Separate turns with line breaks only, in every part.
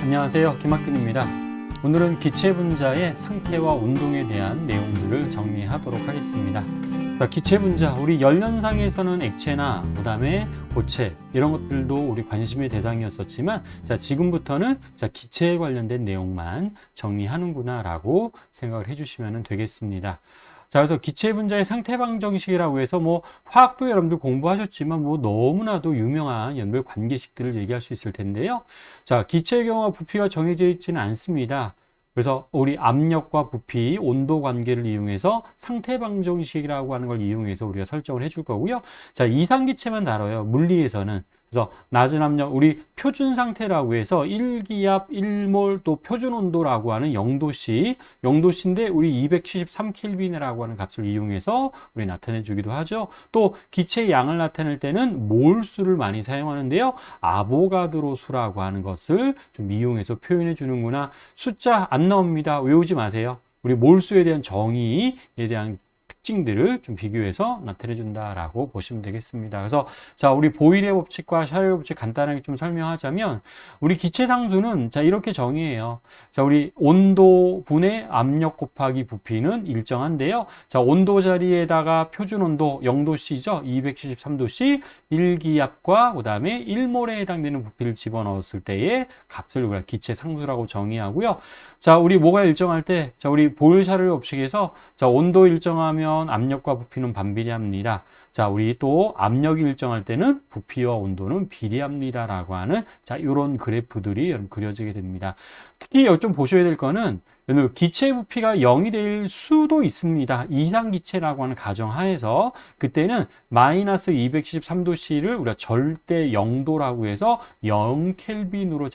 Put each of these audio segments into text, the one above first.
안녕하세요. 김학균입니다. 오늘은 기체 분자의 상태와 운동에 대한 내용들을 정리하도록 하겠습니다. 자, 기체 분자, 우리 연련상에서는 액체나 그다음에 고체 이런 것들도 우리 관심의 대상이었었지만 지금부터는 기체에 관련된 내용만 정리하는구나라고 생각을 해주시면 되겠습니다. 자, 그래서 기체 분자의 상태 방정식이라고 해서 화학도 여러분들 공부하셨지만 너무나도 유명한 연별 관계식들을 얘기할 수 있을 텐데요. 자, 기체의 경우와 부피가 정해져 있지는 않습니다. 그래서 우리 압력과 부피, 온도 관계를 이용해서 상태 방정식이라고 하는 걸 이용해서 우리가 설정을 해줄 거고요. 자, 이상기체만 다뤄요. 물리에서는. 그래서 낮은 압력, 우리 표준 상태라고 해서 1기압 1몰 또 표준 온도라고 하는 0도씨인데 우리 273켈빈이라고 하는 값을 이용해서 우리 나타내 주기도 하죠. 또 기체의 양을 나타낼 때는 몰수를 많이 사용하는데요. 아보가드로 수라고 하는 것을 좀 이용해서 표현해 주는구나. 숫자 안 나옵니다. 외우지 마세요. 우리 몰수에 대한 정의에 대한 특징들을 좀 비교해서 나타내 준다라고 보시면 되겠습니다. 그래서 자, 우리 보일의 법칙과 샤를의 법칙 간단하게 좀 설명하자면 우리 기체 상수는 이렇게 정의해요. 자, 우리 온도 분의 압력 곱하기 부피는 일정한데요. 자, 온도 자리에다가 표준 온도 0도씨죠. 273도씨 1기압과 그다음에 1몰에 해당되는 부피를 집어넣었을 때의 값을 우리가 기체 상수라고 정의하고요. 자, 우리 뭐가 일정할 때, 자, 우리 보일 샤를의 법칙에서 자, 온도 일정하면 압력과 부피는 반비례합니다. 자, 우리 또 압력이 일정할 때는 부피와 온도는 비례합니다라고 하는 이런 그래프들이 그려지게 됩니다. 특히 좀 보셔야 될 거는 기체 부피가 0이 될 수도 있습니다. 이상기체라고 하는 가정하에서 그때는 마이너스 273도씨를 우리가 절대 0도라고 해서 0켈빈으로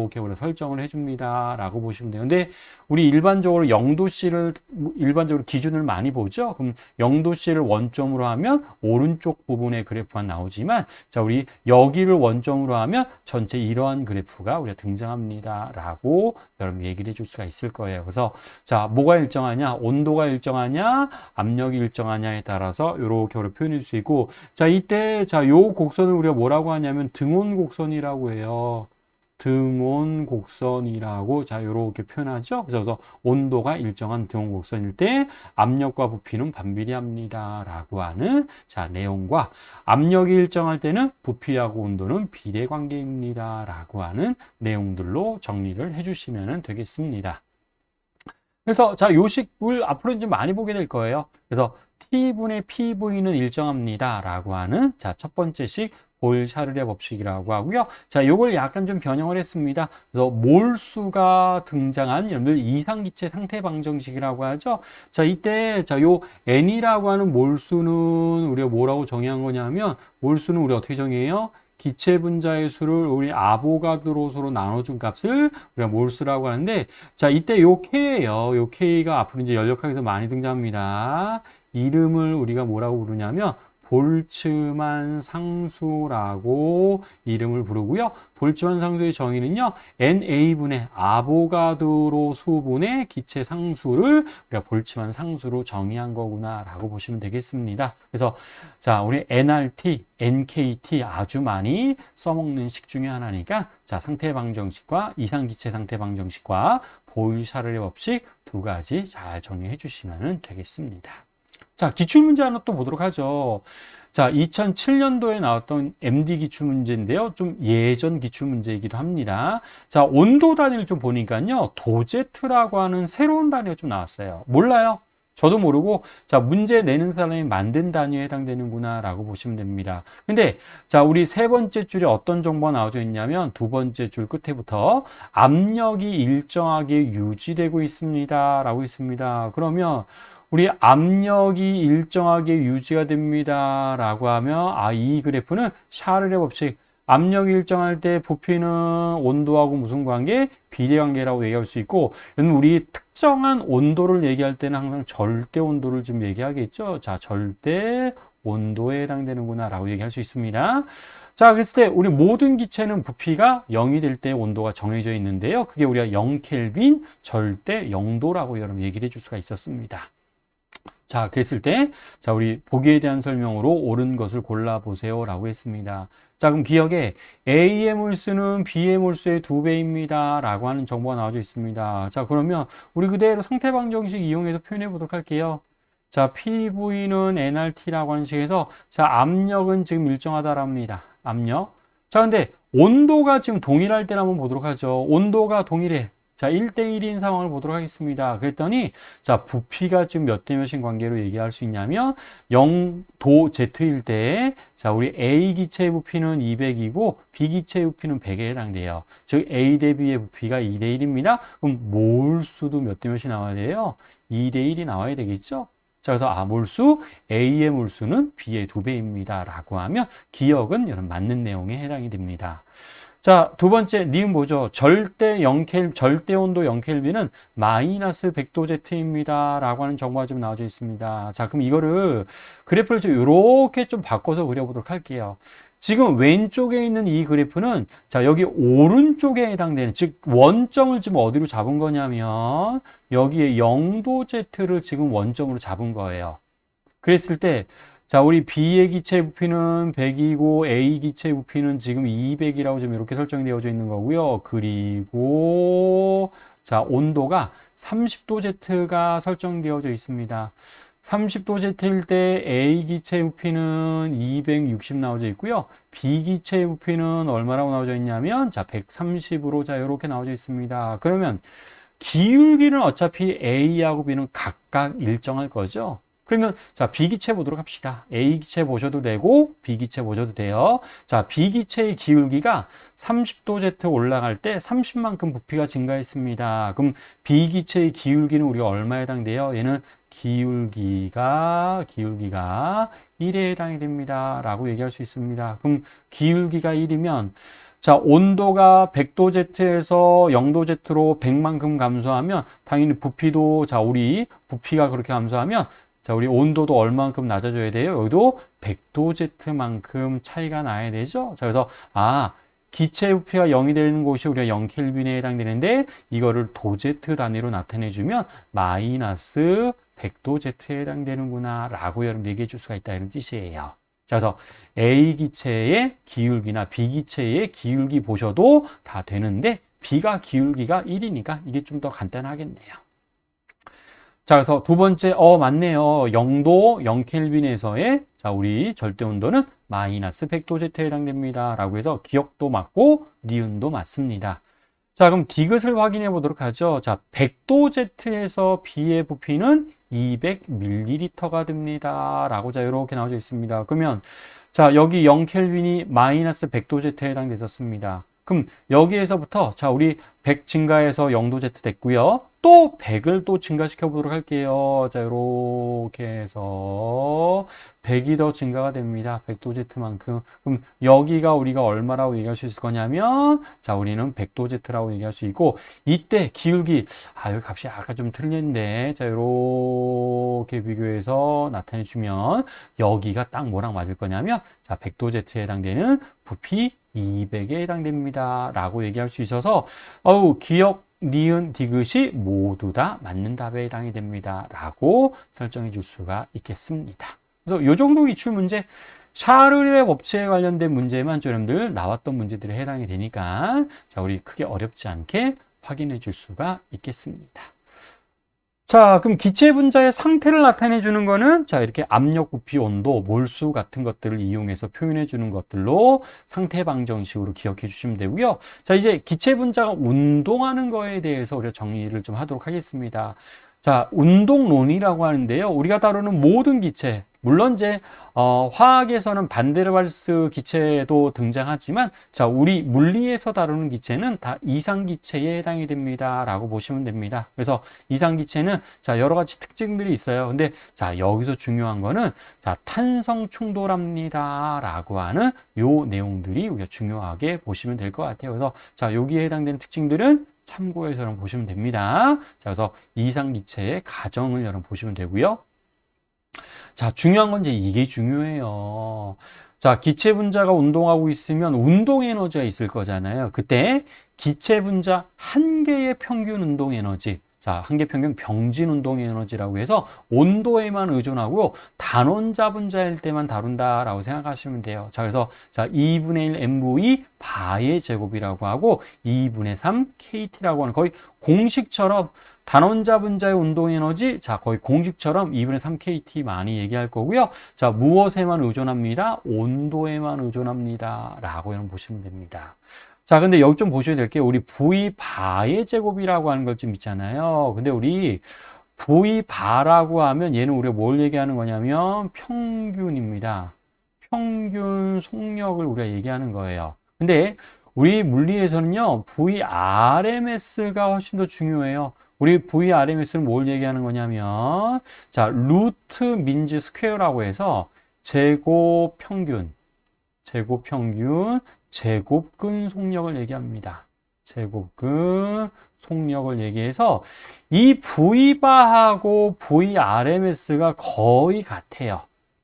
이렇게 우리가 설정을 해줍니다. 라고 보시면 돼요. 근데 우리 일반적으로 0도씨를 일반적으로 기준을 많이 보죠. 그럼 0도씨를 원점으로 하면 오른쪽 부분의 그래프가 나오지만 자, 우리 여기를 원점으로 하면 전체 이러한 그래프가 우리가 등장합니다. 라고 여러분 얘기를 해줄 수가 있을 거예요. 그래서 자, 뭐가 일정하냐, 온도가 일정하냐, 압력이 일정하냐에 따라서 이렇게 표현할 수 있고, 자, 이때 요 곡선을 우리가 뭐라고 하냐면 등온 곡선이라고 해요. 등온 곡선이라고 이렇게 표현하죠. 그래서 온도가 일정한 등온 곡선일 때 압력과 부피는 반비례합니다라고 하는 내용과 압력이 일정할 때는 부피하고 온도는 비례 관계입니다라고 하는 내용들로 정리를 해주시면 되겠습니다. 그래서 요 식을 앞으로 이제 많이 보게 될 거예요. 그래서 T분의 PV는 일정합니다. 라고 하는 첫 번째 식 보일 샤를의 법칙이라고 하고요. 자, 요걸 약간 좀 변형을 했습니다. 그래서 몰수가 등장한 여러분들 이상기체 상태 방정식이라고 하죠. 자, 이때 요 N이라고 하는 몰수는 우리가 뭐라고 정의한 거냐면 몰수는 우리 어떻게 정의해요? 기체 분자의 수를 우리 아보가드로수로 나눠준 값을 우리가 몰수라고 하는데, 자, 이때 요 K예요. 요 K가 앞으로 이제 연력학에서 많이 등장합니다. 이름을 우리가 뭐라고 부르냐면, 볼츠만 상수라고 이름을 부르고요. 볼츠만 상수의 정의는요, NA분의 아보가드로 수분의 기체 상수를 우리가 볼츠만 상수로 정의한 거구나 라고 보시면 되겠습니다. 그래서 자, 우리 NRT, NKT 아주 많이 써먹는 식 중에 하나니까 자, 상태 방정식과 이상기체 상태 방정식과 보일 샤를의 법칙 두 가지 잘 정리해 주시면 되겠습니다. 자, 기출문제 하나 또 보도록 하죠. 자, 2007년도에 나왔던 MD 기출문제인데요. 좀 예전 기출문제이기도 합니다. 자, 온도 단위를 좀 보니까요. 도제트라고 하는 새로운 단위가 좀 나왔어요. 몰라요? 저도 모르고, 자, 문제 내는 사람이 만든 단위에 해당되는구나 라고 보시면 됩니다. 근데, 자, 우리 세 번째 줄에 어떤 정보가 나와져 있냐면, 두 번째 줄 끝에부터 압력이 일정하게 유지되고 있습니다. 라고 있습니다. 그러면, 우리 압력이 일정하게 유지가 됩니다. 라고 하면, 이 그래프는 샤를의 법칙. 압력이 일정할 때 부피는 온도하고 무슨 관계? 비례 관계라고 얘기할 수 있고, 우리 특정한 온도를 얘기할 때는 항상 절대 온도를 좀 얘기하겠죠. 자, 절대 온도에 해당되는구나 라고 얘기할 수 있습니다. 자, 그랬을 때 우리 모든 기체는 부피가 0이 될 때 온도가 정해져 있는데요. 그게 우리가 0켈빈 절대 0도라고 여러분 얘기를 해줄 수가 있었습니다. 자, 그랬을 때, 자, 우리 보기에 대한 설명으로 옳은 것을 골라보세요. 라고 했습니다. 자, 그럼 기억에 A의 몰수는 B의 몰수의 2배입니다. 라고 하는 정보가 나와져 있습니다. 자, 그러면 우리 그대로 상태방 정식 이용해서 표현해 보도록 할게요. 자, PV는 nRT라고 하는 식에서, 자, 압력은 지금 일정하다랍니다. 압력. 자, 근데 온도가 지금 동일할 때를 한번 보도록 하죠. 온도가 동일해. 자, 1대1인 상황을 보도록 하겠습니다. 그랬더니, 자, 부피가 지금 몇 대 몇인 관계로 얘기할 수 있냐면, 0도 Z일 때, 자, 우리 A 기체의 부피는 200이고, B 기체의 부피는 100에 해당돼요. 즉, A 대 B의 부피가 2대1입니다. 그럼 몰수도 몇 대 몇이 나와야 돼요? 2대1이 나와야 되겠죠? 자, 그래서 몰수, A의 몰수는 B의 2배입니다. 라고 하면, 기억은 이런 맞는 내용에 해당이 됩니다. 자, 두 번째, 니은 뭐죠? 절대 온도 0켈빈은 마이너스 100도 Z입니다. 라고 하는 정보가 좀 나와져 있습니다. 자, 그럼 이거를 그래프를 좀 이렇게 좀 바꿔서 그려보도록 할게요. 지금 왼쪽에 있는 이 그래프는 자, 여기 오른쪽에 해당되는, 즉 원점을 지금 어디로 잡은 거냐면 여기에 0도 Z를 지금 원점으로 잡은 거예요. 그랬을 때 자, 우리 B의 기체 부피는 100이고 A 기체 부피는 지금 200이라고 지금 이렇게 설정이 되어져 있는 거고요. 그리고 자, 온도가 30도 Z가 설정되어져 있습니다. 30도 Z일 때 A 기체 부피는 260 나와져 있고요. B 기체 부피는 얼마라고 나와져 있냐면 자, 130으로 자, 이렇게 나와져 있습니다. 그러면 기울기는 어차피 A하고 B는 각각 일정할 거죠. 그러면 자, B기체 보도록 합시다. A기체 보셔도 되고 B기체 보셔도 돼요. 자, B기체의 기울기가 30도 Z 올라갈 때 30만큼 부피가 증가했습니다. 그럼 B기체의 기울기는 우리가 얼마에 해당돼요? 얘는 기울기가 1에 해당이 됩니다. 라고 얘기할 수 있습니다. 그럼 기울기가 1이면 자, 온도가 100도 Z에서 0도 Z로 100만큼 감소하면 당연히 부피도 자, 우리 부피가 그렇게 감소하면 자, 우리 온도도 얼마만큼 낮아져야 돼요? 여기도 100도 Z만큼 차이가 나야 되죠? 자, 그래서, 기체 부피가 0이 되는 곳이 우리가 0켈빈에 해당되는데, 이거를 도Z 단위로 나타내주면, 마이너스 100도 Z에 해당되는구나, 라고 여러분 얘기해 줄 수가 있다, 이런 뜻이에요. 자, 그래서 A 기체의 기울기나 B 기체의 기울기 보셔도 다 되는데, B가 기울기가 1이니까 이게 좀 더 간단하겠네요. 자, 그래서 두 번째, 맞네요. 0도 0켈빈에서의 자, 우리 절대 온도는 마이너스 100도 Z에 해당됩니다. 라고 해서 기억도 맞고 니은도 맞습니다. 자, 그럼 디귿을 확인해 보도록 하죠. 자, 100도 Z에서 B의 부피는 200ml가 됩니다. 라고 자, 이렇게 나와져 있습니다. 그러면 자, 여기 0켈빈이 마이너스 100도 Z에 해당됐었습니다. 그럼 여기에서부터 자, 우리 100 증가해서 0도 Z 됐고요. 또 100을 또 증가시켜 보도록 할게요. 자, 이렇게 해서 100이 더 증가가 됩니다. 100도 Z만큼. 그럼 여기가 우리가 얼마라고 얘기할 수 있을 거냐면 자, 우리는 100도 Z라고 얘기할 수 있고 이때 기울기 여기 값이 아까 좀 틀렸는데 자, 이렇게 비교해서 나타내 주면 여기가 딱 뭐랑 맞을 거냐면 자, 100도 Z에 해당되는 부피 200에 해당됩니다. 라고 얘기할 수 있어서 기억 니은, 디귿이 모두 다 맞는 답에 해당이 됩니다. 라고 설정해 줄 수가 있겠습니다. 그래서 이 정도 기출 문제, 샤를의 법칙에 관련된 문제만 여러분들 나왔던 문제들에 해당이 되니까 자, 우리 크게 어렵지 않게 확인해 줄 수가 있겠습니다. 자, 그럼 기체 분자의 상태를 나타내 주는 거는 자, 이렇게 압력, 부피, 온도, 몰수 같은 것들을 이용해서 표현해 주는 것들로 상태 방정식으로 기억해 주시면 되고요. 자, 이제 기체 분자가 운동하는 거에 대해서 우리가 정리를 좀 하도록 하겠습니다. 자, 운동론이라고 하는데요. 우리가 다루는 모든 기체, 물론 이제 화학에서는 반데르발스 기체도 등장하지만 자, 우리 물리에서 다루는 기체는 다 이상기체에 해당이 됩니다. 라고 보시면 됩니다. 그래서 이상기체는 자, 여러 가지 특징들이 있어요. 근데 자, 여기서 중요한 거는 자, 탄성 충돌합니다. 라고 하는 요 내용들이 우리가 중요하게 보시면 될 것 같아요. 그래서 자, 여기에 해당되는 특징들은 참고해서 여러분 보시면 됩니다. 자, 그래서 이상기체의 가정을 여러분 보시면 되고요. 자, 중요한 건 이제 이게 중요해요. 자, 기체 분자가 운동하고 있으면 운동 에너지가 있을 거잖아요. 그때 기체 분자 한 개의 평균 운동 에너지. 자, 자, 한계평균 병진 운동 에너지라고 해서 온도에만 의존하고 단원 자분자일 때만 다룬다라고 생각하시면 돼요. 자, 그래서 자, 2분의 1 mv 바의 제곱이라고 하고 2분의 3 kT라고 하는 거의 공식처럼 단원자 분자의 운동 에너지, 자, 거의 공식처럼 2분의 3 kT 많이 얘기할 거고요. 자, 무엇에만 의존합니다? 온도에만 의존합니다. 라고 여러분 보시면 됩니다. 자, 근데 여기 좀 보셔야 될 게 우리 V 바의 제곱이라고 하는 것 좀 있잖아요. 근데 우리 V 바라고 하면 얘는 우리가 뭘 얘기하는 거냐면 평균입니다. 평균 속력을 우리가 얘기하는 거예요. 근데 우리 물리에서는요, VRMS가 훨씬 더 중요해요. 우리 VRMS는 뭘 얘기하는 거냐면, 자, 루트 민즈 스퀘어라고 해서 제곱평균, 제곱근 속력을 얘기합니다. 제곱근 속력을 얘기해서 이 V바하고 VRMS가 거의 같아요.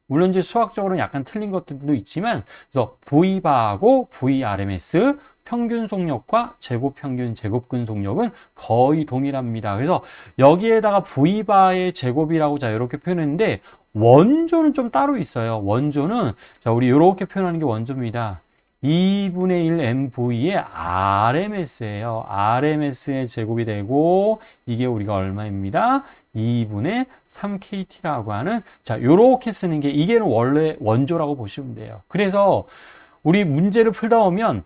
물론 이제 수학적으로는 약간 틀린 것들도 있지만, 그래서 V바하고 VRMS 평균 속력과 제곱평균, 제곱근 속력은 거의 동일합니다. 그래서 여기에다가 V바의 제곱이라고 자, 이렇게 표현했는데, 원조는 좀 따로 있어요. 원조는, 자, 우리 이렇게 표현하는 게 원조입니다. 2분의 1 mv의 RMS예요. RMS의 제곱이 되고, 이게 우리가 얼마입니다? 2분의 3kT라고 하는, 자, 요렇게 쓰는 게, 이게 원래 원조라고 보시면 돼요. 그래서 우리 문제를 풀다 보면,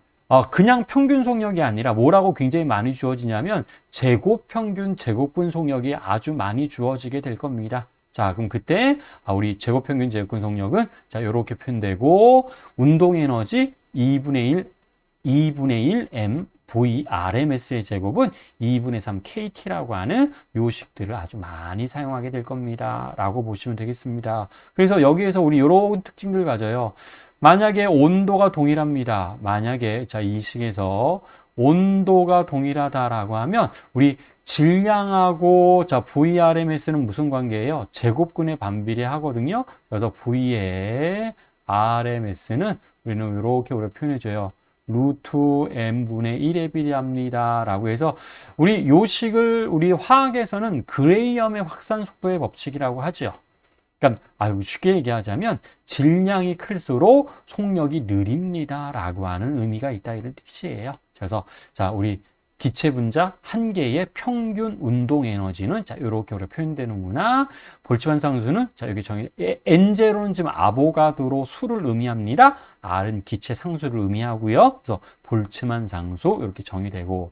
그냥 평균 속력이 아니라 뭐라고 굉장히 많이 주어지냐면 제곱평균, 제곱근 속력이 아주 많이 주어지게 될 겁니다. 자, 그럼 그때 우리 제곱평균, 제곱근 속력은 자, 이렇게 표현되고 운동 에너지 2분의 1 m VRMS의 제곱은 2분의 3 kT라고 하는 요식들을 아주 많이 사용하게 될 겁니다. 라고 보시면 되겠습니다. 그래서 여기에서 우리 이런 특징들을 가져요. 만약에 온도가 동일합니다. 만약에 자, 이 식에서 온도가 동일하다라고 하면 우리 질량하고 자, VRMS는 무슨 관계예요? 제곱근에 반비례하거든요. 그래서 V의 RMS는 우리는 이렇게 우리가 표현해줘요. 루트 m분의 1에 비례합니다. 라고 해서 우리 요식을 우리 화학에서는 그레이엄의 확산 속도의 법칙이라고 하죠. 그러니까 쉽게 얘기하자면 질량이 클수록 속력이 느립니다. 라고 하는 의미가 있다. 이런 뜻이에요. 그래서 자, 우리 기체 분자 한 개의 평균 운동 에너지는 자, 이렇게 표현되는구나. 볼츠만 상수는 자, 여기 정의 N0는 지금 아보가드로 수를 의미합니다. R은 기체 상수를 의미하고요. 그래서 볼츠만 상수 이렇게 정의되고.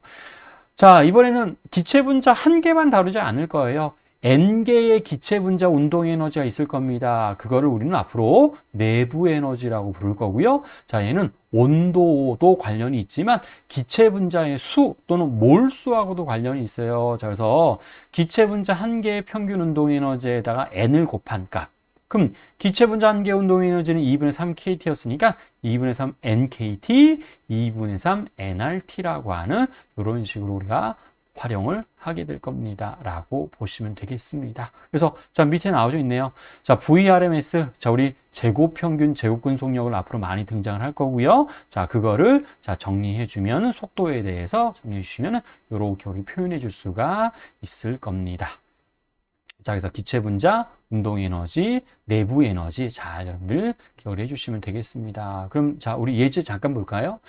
자, 이번에는 기체 분자 한 개만 다루지 않을 거예요. N개의 기체 분자 운동 에너지가 있을 겁니다. 그거를 우리는 앞으로 내부 에너지라고 부를 거고요. 자, 얘는 온도도 관련이 있지만 기체 분자의 수 또는 몰수하고도 관련이 있어요. 자, 그래서 기체 분자 한 개의 평균 운동 에너지에다가 N을 곱한 값. 그럼 기체 분자 한 개 운동 에너지는 2분의 3 kT였으니까 2분의 3 nkt, 2분의 3 nRT라고 하는 이런 식으로 우리가 활용을 하게 될 겁니다. 라고 보시면 되겠습니다. 그래서 자, 밑에 나와져 있네요. 자, VRMS. 자, 우리 제곱평균, 제곱근 속력을 앞으로 많이 등장을 할 거고요. 자, 그거를 자, 정리해 주면 속도에 대해서 정리해 주시면 이렇게 우리 표현해 줄 수가 있을 겁니다. 자, 그래서 기체 분자, 운동 에너지, 내부 에너지. 자, 여러분들 기억을 해 주시면 되겠습니다. 그럼 자, 우리 예제 잠깐 볼까요?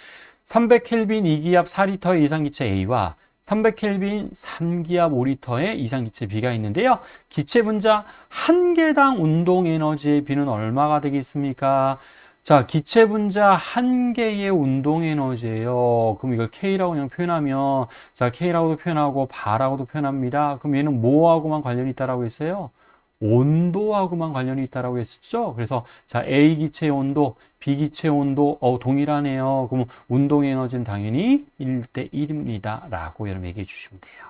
300켈빈 2기압 4리터의 이상기체 A와 300켈빈 3기압 5리터의 이상기체 B가 있는데요. 기체 분자 한 개당 운동 에너지의 B는 얼마가 되겠습니까? 자, 기체 분자 한 개의 운동 에너지예요. 그럼 이걸 K라고 그냥 표현하면 자, K라고도 표현하고 바라고도 표현합니다. 그럼 얘는 뭐하고만 관련이 있다라고 했어요? 온도하고만 관련이 있다라고 했었죠. 그래서 자, A 기체의 온도, B 기체의 온도 동일하네요. 그럼 운동 에너지는 당연히 1대 1입니다. 라고 여러분 얘기해 주시면 돼요.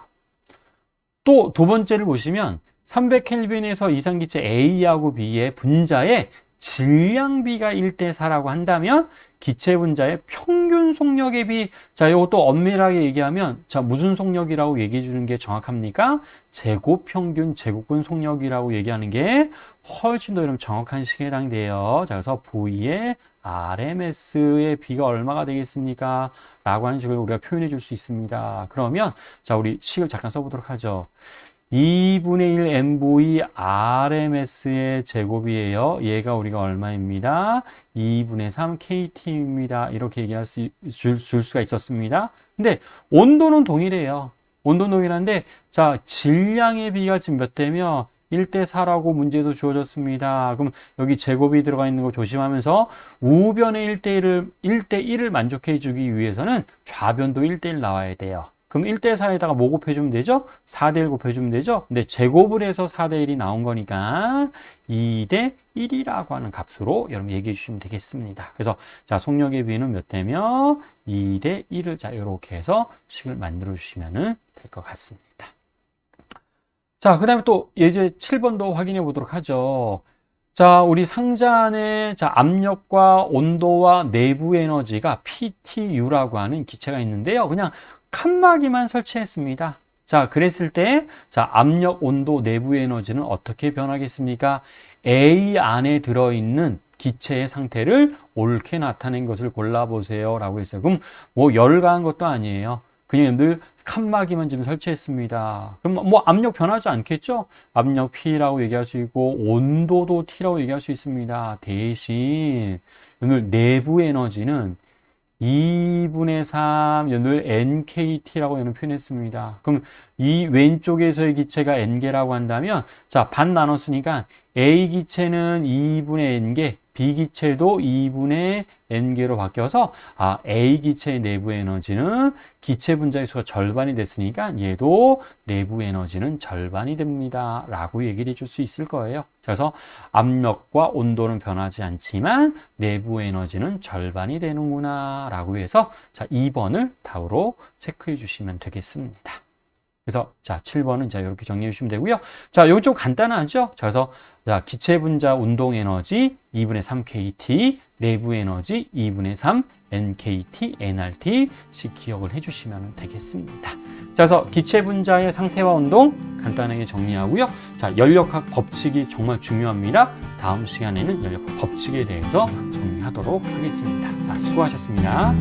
또 두 번째를 보시면 300켈빈에서 이상기체 A하고 B의 분자의 질량 B가 1대 4라고 한다면 기체 분자의 평균 속력의 B. 자, 이것도 엄밀하게 얘기하면 자, 무슨 속력이라고 얘기해 주는 게 정확합니까? 제곱평균, 제곱근 속력이라고 얘기하는 게 훨씬 더 여러분 정확한 식에 해당돼요. 자, 그래서 V의 RMS의 B가 얼마가 되겠습니까? 라고 하는 식으로 우리가 표현해 줄 수 있습니다. 그러면 자, 우리 식을 잠깐 써보도록 하죠. 2분의 1 n분의 RMS의 제곱이에요. 얘가 우리가 얼마입니다? 2분의 3 KT입니다. 이렇게 얘기할 줄 수가 있었습니다. 근데 온도는 동일해요. 온도는 동일한데, 자, 질량의 비가 지금 몇 대면 1대 4라고 문제도 주어졌습니다. 그럼 여기 제곱이 들어가 있는 거 조심하면서 우변의 1대 1을 만족해 주기 위해서는 좌변도 1대 1 나와야 돼요. 그럼 1대 4에다가 뭐 곱해주면 되죠? 4대 1 곱해주면 되죠? 근데 제곱을 해서 4대 1이 나온 거니까 2대 1이라고 하는 값으로 여러분 얘기해 주시면 되겠습니다. 그래서 자, 속력의 비는 몇 대면 2대 1을 자, 이렇게 해서 식을 만들어 주시면 될 것 같습니다. 자, 그 다음에 또 예제 7번도 확인해 보도록 하죠. 자, 우리 상자 안에 자, 압력과 온도와 내부 에너지가 PTU라고 하는 기체가 있는데요. 그냥 칸막이만 설치했습니다. 자, 그랬을 때, 자, 압력, 온도, 내부 에너지는 어떻게 변하겠습니까? A 안에 들어있는 기체의 상태를 옳게 나타낸 것을 골라보세요. 라고 했어요. 그럼 뭐 열을 가한 것도 아니에요. 그냥 늘 칸막이만 지금 설치했습니다. 그럼 뭐 압력 변하지 않겠죠? 압력 P라고 얘기할 수 있고, 온도도 T라고 얘기할 수 있습니다. 대신, 오늘 내부 에너지는 2분의 3 연을 NKT라고 여는 표현했습니다. 그럼 이 왼쪽에서의 기체가 N개라고 한다면, 자, 반 나눴으니까 A 기체는 2분의 N개, B 기체도 2분의 N개로 바뀌어서 A 기체의 내부 에너지는 기체 분자의 수가 절반이 됐으니까 얘도 내부 에너지는 절반이 됩니다. 라고 얘기를 해줄 수 있을 거예요. 그래서 압력과 온도는 변하지 않지만 내부 에너지는 절반이 되는구나 라고 해서 자, 2번을 답으로 체크해 주시면 되겠습니다. 그래서 자, 7번은 자, 이렇게 정리해 주시면 되고요. 자, 여기 좀 간단하죠? 자, 그래서 자, 기체 분자 운동 에너지 2분의 3 KT, 내부 에너지 2분의 3 NKT, nRT 씩 기억을 해 주시면 되겠습니다. 자, 그래서 기체 분자의 상태와 운동 간단하게 정리하고요. 자, 연력학 법칙이 정말 중요합니다. 다음 시간에는 연력학 법칙에 대해서 정리하도록 하겠습니다. 자, 수고하셨습니다.